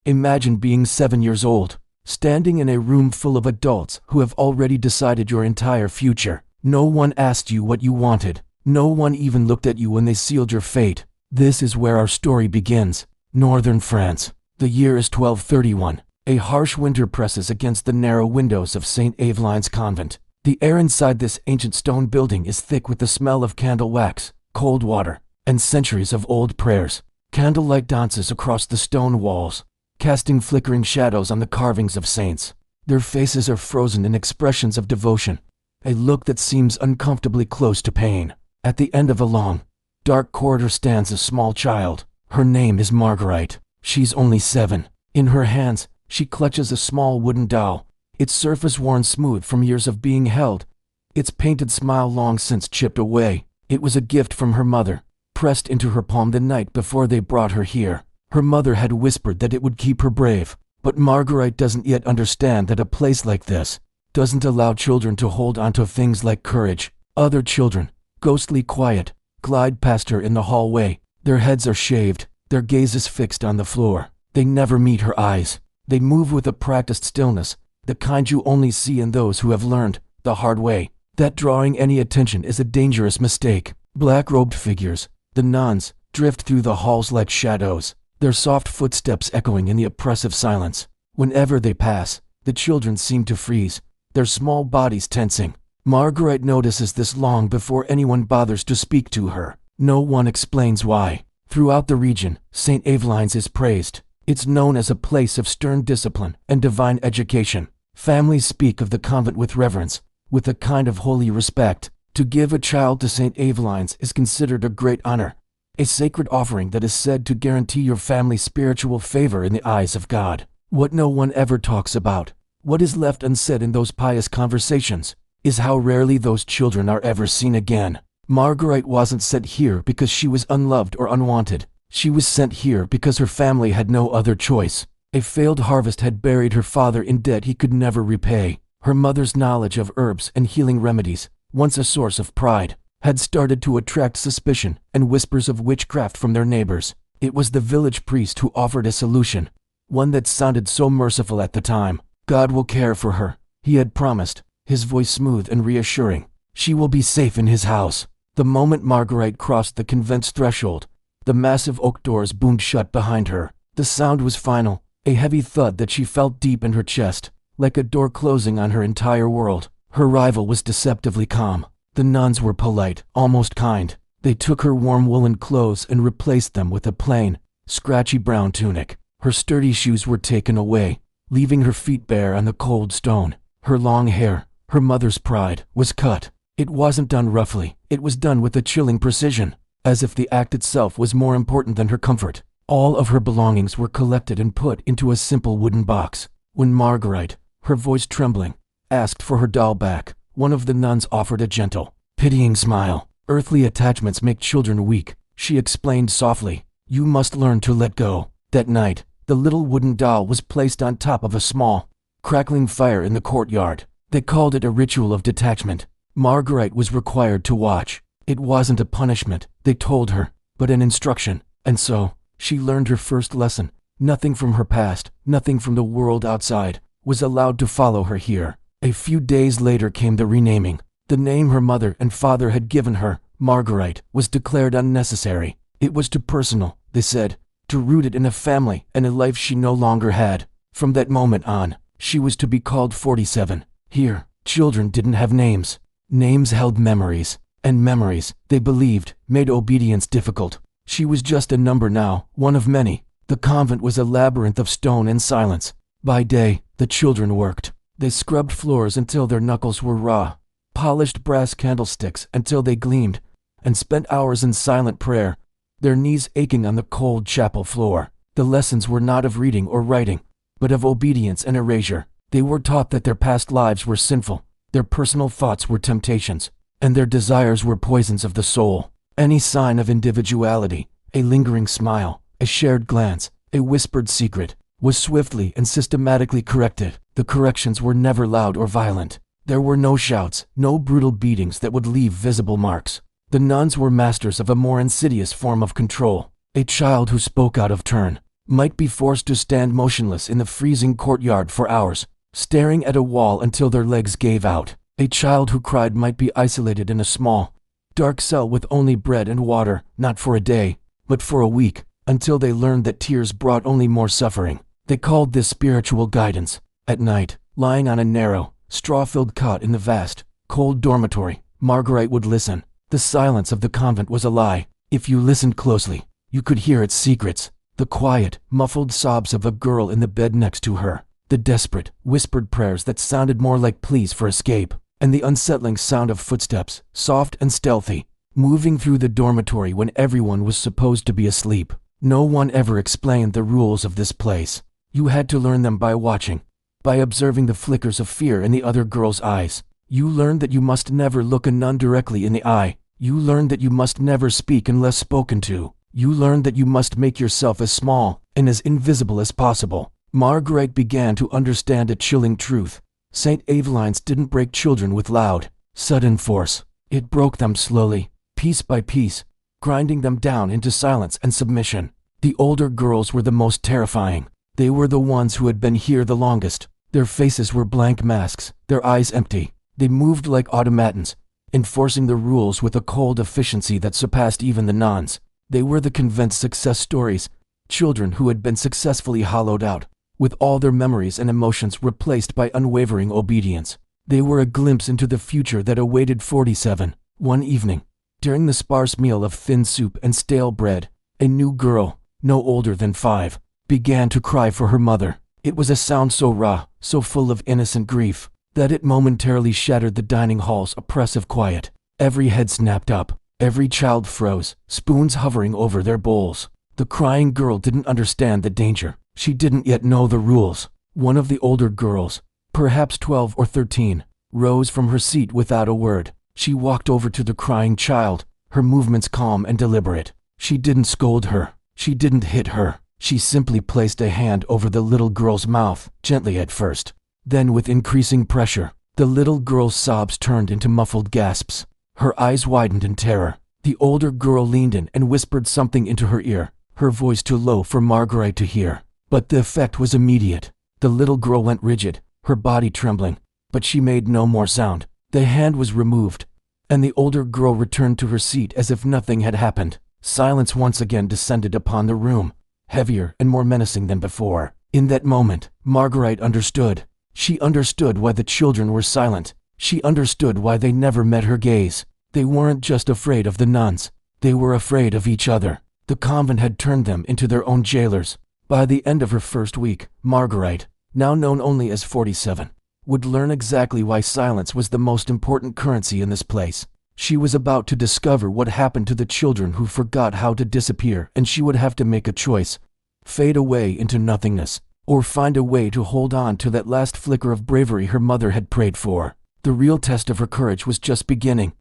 Imagine being 7 years old, standing in a room full of adults who have already decided your entire future. No one asked you what you wanted. No one even looked at you when they sealed your fate. This is where our story begins. Northern France. The year is 1231. A harsh winter presses against the narrow windows of Saint Aveline's convent. The air inside this ancient stone building is thick with the smell of candle wax, cold water, and centuries of old prayers. Candlelight dances across the stone walls, casting flickering shadows on the carvings of saints. Their faces are frozen in expressions of devotion, a look that seems uncomfortably close to pain. At the end of a long, dark corridor stands a small child. Her name is Margarite. She's only 7. In her hands, she clutches a small wooden doll, its surface worn smooth from years of being held, its painted smile long since chipped away. It was a gift from her mother, pressed into her palm the night before they brought her here. Her mother had whispered that it would keep her brave, but Margarite doesn't yet understand that a place like this doesn't allow children to hold onto things like courage. Other children, ghostly quiet, glide past her in the hallway. Their heads are shaved, their gazes fixed on the floor. They never meet her eyes. They move with a practiced stillness, the kind you only see in those who have learned, the hard way, that drawing any attention is a dangerous mistake. Black-robed figures, the nuns, drift through the halls like shadows, their soft footsteps echoing in the oppressive silence. Whenever they pass, the children seem to freeze, their small bodies tensing. Margarite notices this long before anyone bothers to speak to her. No one explains why. Throughout the region, Saint Aveline's is praised. It's known as a place of stern discipline and divine education. Families speak of the convent with reverence, with a kind of holy respect. To give a child to Saint Aveline's is considered a great honor, a sacred offering that is said to guarantee your family's spiritual favor in the eyes of God. What no one ever talks about, what is left unsaid in those pious conversations, is how rarely those children are ever seen again. Margarite wasn't sent here because she was unloved or unwanted. She was sent here because her family had no other choice. A failed harvest had buried her father in debt he could never repay. Her mother's knowledge of herbs and healing remedies, once a source of pride, had started to attract suspicion and whispers of witchcraft from their neighbors. It was the village priest who offered a solution, one that sounded so merciful at the time. God will care for her, he had promised, his voice smooth and reassuring. She will be safe in his house. The moment Margarite crossed the convent's threshold, the massive oak doors boomed shut behind her. The sound was final, a heavy thud that she felt deep in her chest, like a door closing on her entire world. Her arrival was deceptively calm. The nuns were polite, almost kind. They took her warm woolen clothes and replaced them with a plain, scratchy brown tunic. Her sturdy shoes were taken away, leaving her feet bare on the cold stone. Her long hair, her mother's pride, was cut. It wasn't done roughly, it was done with a chilling precision, as if the act itself was more important than her comfort. All of her belongings were collected and put into a simple wooden box. When Margarite, her voice trembling, asked for her doll back, one of the nuns offered a gentle, pitying smile. Earthly attachments make children weak, she explained softly. You must learn to let go. That night, the little wooden doll was placed on top of a small, crackling fire in the courtyard. They called it a ritual of detachment. Margarite was required to watch. It wasn't a punishment, they told her, but an instruction. And so, she learned her first lesson. Nothing from her past, nothing from the world outside, was allowed to follow her here. A few days later came the renaming. The name her mother and father had given her, Margarite, was declared unnecessary. It was too personal, they said, too rooted in a family and a life she no longer had. From that moment on, she was to be called 47. Here, children didn't have names. Names held memories, and memories, they believed, made obedience difficult. She was just a number now, one of many. The convent was a labyrinth of stone and silence. By day, the children worked. They scrubbed floors until their knuckles were raw, polished brass candlesticks until they gleamed, and spent hours in silent prayer, their knees aching on the cold chapel floor. The lessons were not of reading or writing, but of obedience and erasure. They were taught that their past lives were sinful, their personal thoughts were temptations, and their desires were poisons of the soul. Any sign of individuality, a lingering smile, a shared glance, a whispered secret, was swiftly and systematically corrected. The corrections were never loud or violent. There were no shouts, no brutal beatings that would leave visible marks. The nuns were masters of a more insidious form of control. A child who spoke out of turn, might be forced to stand motionless in the freezing courtyard for hours, staring at a wall until their legs gave out. A child who cried might be isolated in a small, dark cell with only bread and water, not for a day, but for a week, until they learned that tears brought only more suffering. They called this spiritual guidance. At night, lying on a narrow, straw-filled cot in the vast, cold dormitory, Margarite would listen. The silence of the convent was a lie. If you listened closely, you could hear its secrets. The quiet, muffled sobs of a girl in the bed next to her, the desperate, whispered prayers that sounded more like pleas for escape, and the unsettling sound of footsteps, soft and stealthy, moving through the dormitory when everyone was supposed to be asleep. No one ever explained the rules of this place. You had to learn them by watching, by observing the flickers of fear in the other girl's eyes. You learned that you must never look a nun directly in the eye. You learned that you must never speak unless spoken to. You learned that you must make yourself as small and as invisible as possible. Margarite began to understand a chilling truth. Saint Aveline's didn't break children with loud, sudden force. It broke them slowly, piece by piece, grinding them down into silence and submission. The older girls were the most terrifying. They were the ones who had been here the longest. Their faces were blank masks, their eyes empty. They moved like automatons, enforcing the rules with a cold efficiency that surpassed even the nuns. They were the Convent's success stories, children who had been successfully hollowed out, with all their memories and emotions replaced by unwavering obedience. They were a glimpse into the future that awaited 47. One evening, during the sparse meal of thin soup and stale bread, a new girl, no older than 5, began to cry for her mother. It was a sound so raw, so full of innocent grief, that it momentarily shattered the dining hall's oppressive quiet. Every head snapped up, every child froze, spoons hovering over their bowls. The crying girl didn't understand the danger. She didn't yet know the rules. One of the older girls, perhaps 12 or 13, rose from her seat without a word. She walked over to the crying child, her movements calm and deliberate. She didn't scold her. She didn't hit her. She simply placed a hand over the little girl's mouth, gently at first. Then with increasing pressure, the little girl's sobs turned into muffled gasps. Her eyes widened in terror. The older girl leaned in and whispered something into her ear, her voice too low for Margarite to hear. But the effect was immediate. The little girl went rigid, her body trembling, but she made no more sound. The hand was removed, and the older girl returned to her seat as if nothing had happened. Silence once again descended upon the room, heavier and more menacing than before. In that moment, Margarite understood. She understood why the children were silent. She understood why they never met her gaze. They weren't just afraid of the nuns. They were afraid of each other. The convent had turned them into their own jailers. By the end of her first week, Margarite, now known only as 47, would learn exactly why silence was the most important currency in this place. She was about to discover what happened to the children who forgot how to disappear, and she would have to make a choice: fade away into nothingness, or find a way to hold on to that last flicker of bravery her mother had prayed for. The real test of her courage was just beginning.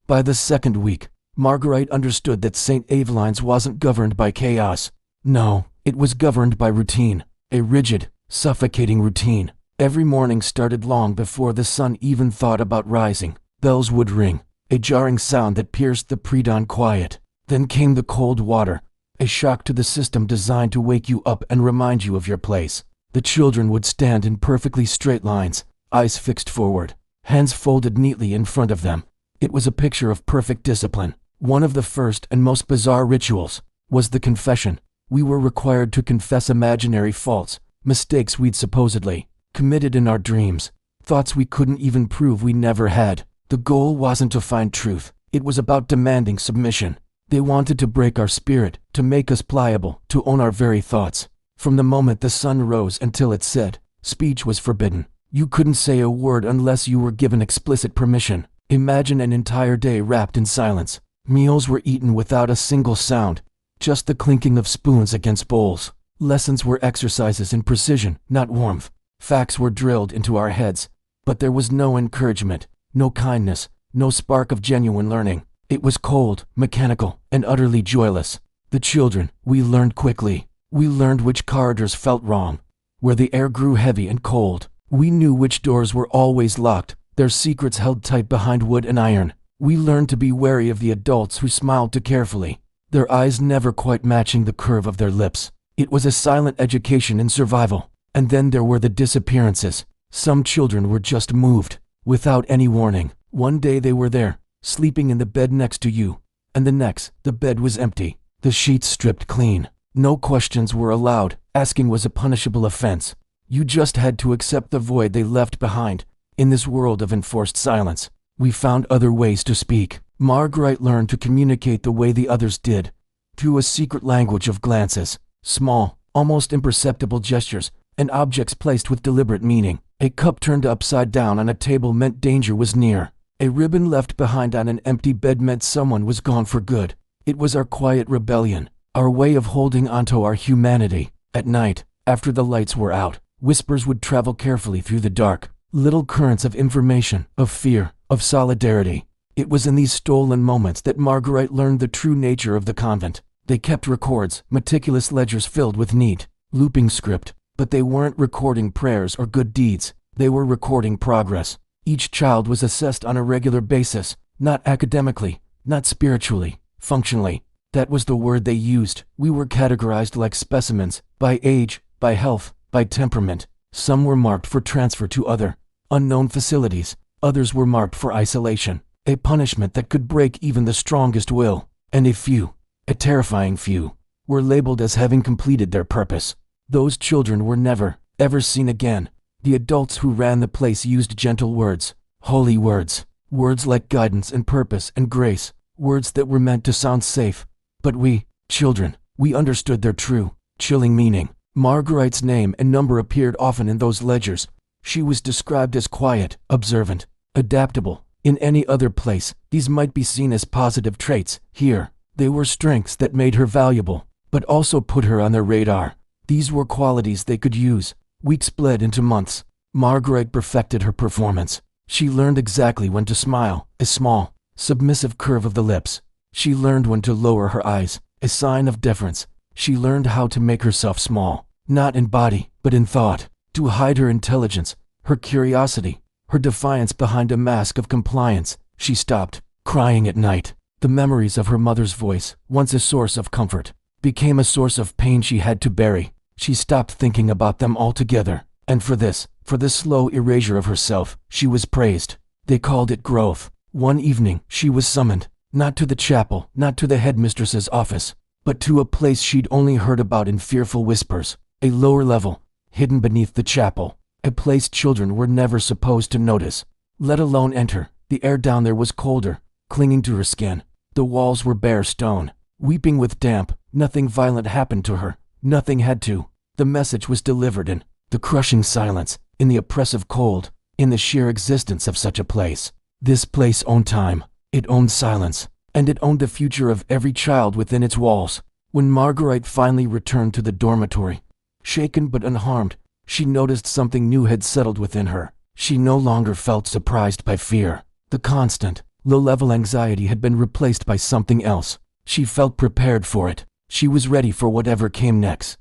By the second week, Margarite understood that Saint Aveline's wasn't governed by chaos. No, it was governed by routine, a rigid, suffocating routine. Every morning started long before the sun even thought about rising. Bells would ring, a jarring sound that pierced the pre-dawn quiet. Then came the cold water, a shock to the system designed to wake you up and remind you of your place. The children would stand in perfectly straight lines, eyes fixed forward, hands folded neatly in front of them. It was a picture of perfect discipline. One of the first and most bizarre rituals was the confession. We were required to confess imaginary faults, mistakes we'd supposedly committed in our dreams, thoughts we couldn't even prove we never had. The goal wasn't to find truth. It was about demanding submission. They wanted to break our spirit, to make us pliable, to own our very thoughts. From the moment the sun rose until it set, speech was forbidden. You couldn't say a word unless you were given explicit permission. Imagine an entire day wrapped in silence. Meals were eaten without a single sound, just the clinking of spoons against bowls. Lessons were exercises in precision, not warmth. Facts were drilled into our heads, but there was no encouragement, no kindness, no spark of genuine learning. It was cold, mechanical, and utterly joyless. The children, we learned quickly. We learned which corridors felt wrong, where the air grew heavy and cold. We knew which doors were always locked, their secrets held tight behind wood and iron. We learned to be wary of the adults who smiled too carefully, their eyes never quite matching the curve of their lips. It was a silent education in survival. And then there were the disappearances. Some children were just moved, without any warning. One day they were there, sleeping in the bed next to you, and the next, the bed was empty, the sheets stripped clean. No questions were allowed. Asking was a punishable offense. You just had to accept the void they left behind. In this world of enforced silence, we found other ways to speak. Margarite learned to communicate the way the others did, through a secret language of glances, small, almost imperceptible gestures, and objects placed with deliberate meaning. A cup turned upside down on a table meant danger was near. A ribbon left behind on an empty bed meant someone was gone for good. It was our quiet rebellion, our way of holding onto our humanity. At night, after the lights were out, whispers would travel carefully through the dark, little currents of information, of fear, of solidarity. It was in these stolen moments that Margarite learned the true nature of the convent. They kept records, meticulous ledgers filled with neat, looping script, but they weren't recording prayers or good deeds. They were recording progress. Each child was assessed on a regular basis, not academically, not spiritually, functionally. That was the word they used. We were categorized like specimens, by age, by health, by temperament. Some were marked for transfer to other, unknown facilities. Others were marked for isolation, a punishment that could break even the strongest will. And a few, a terrifying few, were labeled as having completed their purpose. Those children were never, ever seen again. The adults who ran the place used gentle words, holy words, words like guidance and purpose and grace, words that were meant to sound safe. But we, children, we understood their true, chilling meaning. Margarite's name and number appeared often in those ledgers. She was described as quiet, observant, adaptable. In any other place, these might be seen as positive traits. Here, they were strengths that made her valuable, but also put her on their radar. These were qualities they could use. Weeks bled into months. Margarite perfected her performance. She learned exactly when to smile, a small, submissive curve of the lips. She learned when to lower her eyes, a sign of deference. She learned how to make herself small, not in body, but in thought, to hide her intelligence, her curiosity, her defiance behind a mask of compliance. She stopped crying at night. The memories of her mother's voice, once a source of comfort, became a source of pain she had to bury. She stopped thinking about them altogether, and for this slow erasure of herself, she was praised. They called it growth. One evening, she was summoned, not to the chapel, not to the headmistress's office, but to a place she'd only heard about in fearful whispers, a lower level, hidden beneath the chapel, a place children were never supposed to notice, let alone enter. The air down there was colder, clinging to her skin. The walls were bare stone, weeping with damp. Nothing violent happened to her. Nothing had to. The message was delivered in the crushing silence, in the oppressive cold, in the sheer existence of such a place. This place owned time, it owned silence, and it owned the future of every child within its walls. When Margarite finally returned to the dormitory, shaken but unharmed, she noticed something new had settled within her. She no longer felt surprised by fear. The constant, low-level anxiety had been replaced by something else. She felt prepared for it. She was ready for whatever came next.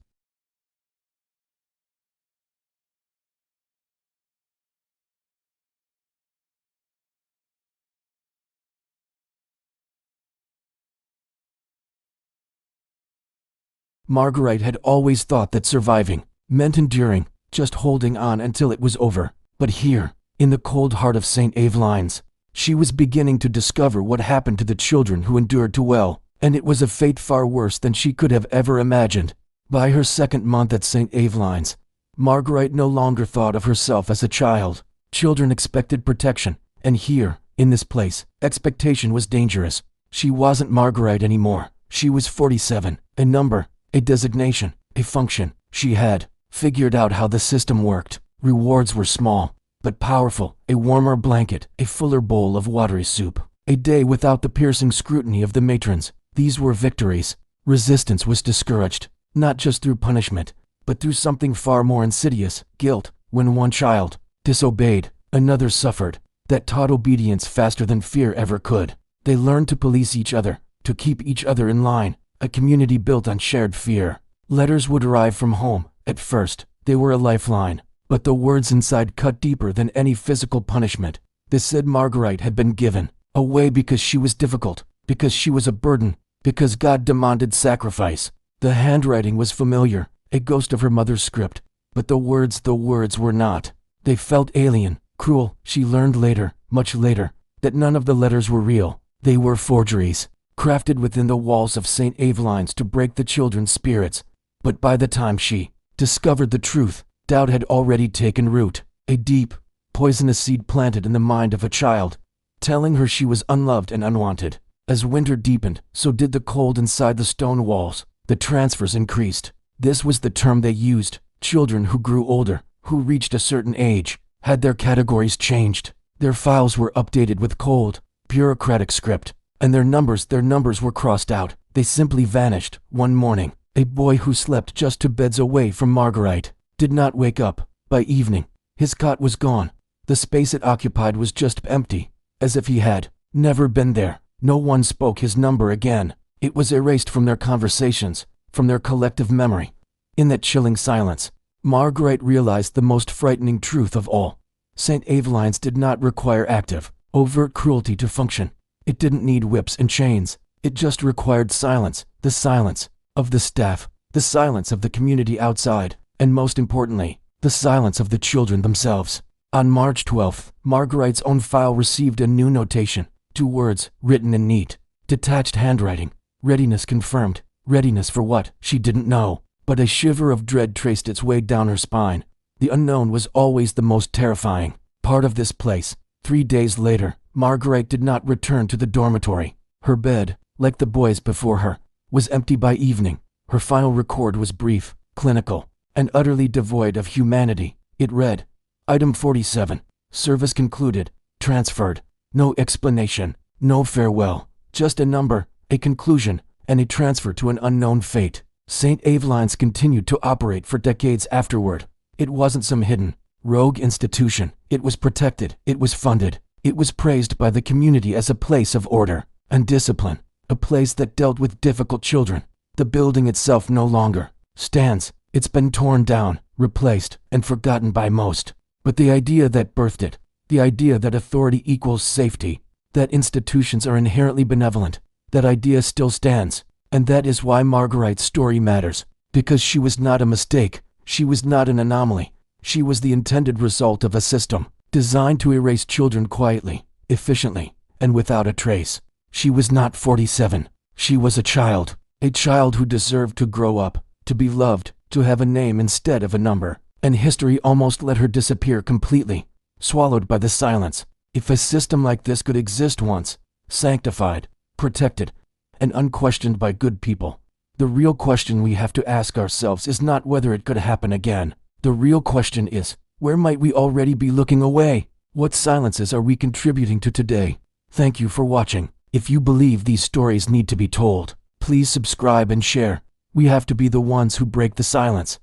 Margarite had always thought that surviving meant enduring, just holding on until it was over. But here, in the cold heart of Saint Aveline's, she was beginning to discover what happened to the children who endured too well. And it was a fate far worse than she could have ever imagined. By her second month at Saint Aveline's, Margarite no longer thought of herself as a child. Children expected protection, and here, in this place, expectation was dangerous. She wasn't Margarite anymore. She was 47, a number, a designation, a function. She had figured out how the system worked. Rewards were small, but powerful. A warmer blanket, a fuller bowl of watery soup, a day without the piercing scrutiny of the matrons. These were victories. Resistance was discouraged, not just through punishment, but through something far more insidious, guilt. When one child disobeyed, another suffered. That taught obedience faster than fear ever could. They learned to police each other, to keep each other in line, a community built on shared fear. Letters would arrive from home. At first, they were a lifeline, but the words inside cut deeper than any physical punishment. They said Margarite had been given away because she was difficult, because she was a burden, because God demanded sacrifice. The The handwriting was familiar, a ghost of her mother's script, but the words were not. They felt alien, cruel. She learned later, much later, that none of the letters were real. They were forgeries, crafted within the walls of Saint Aveline's to break the children's spirits. But by the time she discovered the truth, doubt had already taken root, a deep, poisonous seed planted in the mind of a child, telling her she was unloved and unwanted. As winter deepened, so did the cold inside the stone walls. The transfers increased. This was the term they used. Children who grew older, who reached a certain age, had their categories changed. Their files were updated with cold, bureaucratic script, and their numbers were crossed out. They simply vanished. One morning, a boy who slept just 2 beds away from Margarite did not wake up. By evening, his cot was gone. The space it occupied was just empty, as if he had never been there. No one spoke his number again. It was erased from their conversations, from their collective memory. In that chilling silence, Margarite realized the most frightening truth of all. Saint Aveline's did not require active, overt cruelty to function. It didn't need whips and chains. It just required silence, the silence of the staff, the silence of the community outside, and most importantly, the silence of the children themselves. On March 12th, Margarite's own file received a new notation. 2 words, written in neat, detached handwriting. Readiness confirmed. Readiness for what? She didn't know, but a shiver of dread traced its way down her spine. The unknown was always the most terrifying part of this place. 3 days later, Margarite did not return to the dormitory. Her bed, like the boys before her, was empty by evening. Her final record was brief, clinical, and utterly devoid of humanity. It read, Item 47, service concluded, transferred. No explanation, no farewell, just a number, a conclusion, and a transfer to an unknown fate. Saint Aveline's continued to operate for decades afterward. It wasn't some hidden, rogue institution. It was protected, it was funded, it was praised by the community as a place of order and discipline, a place that dealt with difficult children. The building itself no longer stands. It's been torn down, replaced, and forgotten by most. But the idea that birthed it, the idea that authority equals safety, that institutions are inherently benevolent, that idea still stands. And that is why Margarite's story matters. Because she was not a mistake, she was not an anomaly. She was the intended result of a system designed to erase children quietly, efficiently, and without a trace. She was not 47. She was a child who deserved to grow up, to be loved, to have a name instead of a number. And history almost let her disappear completely, swallowed by the silence. If a system like this could exist once, sanctified, protected, and unquestioned by good people, the real question we have to ask ourselves is not whether it could happen again. The real question is, where might we already be looking away? What silences are we contributing to today? Thank you for watching. If you believe these stories need to be told, please subscribe and share. We have to be the ones who break the silence.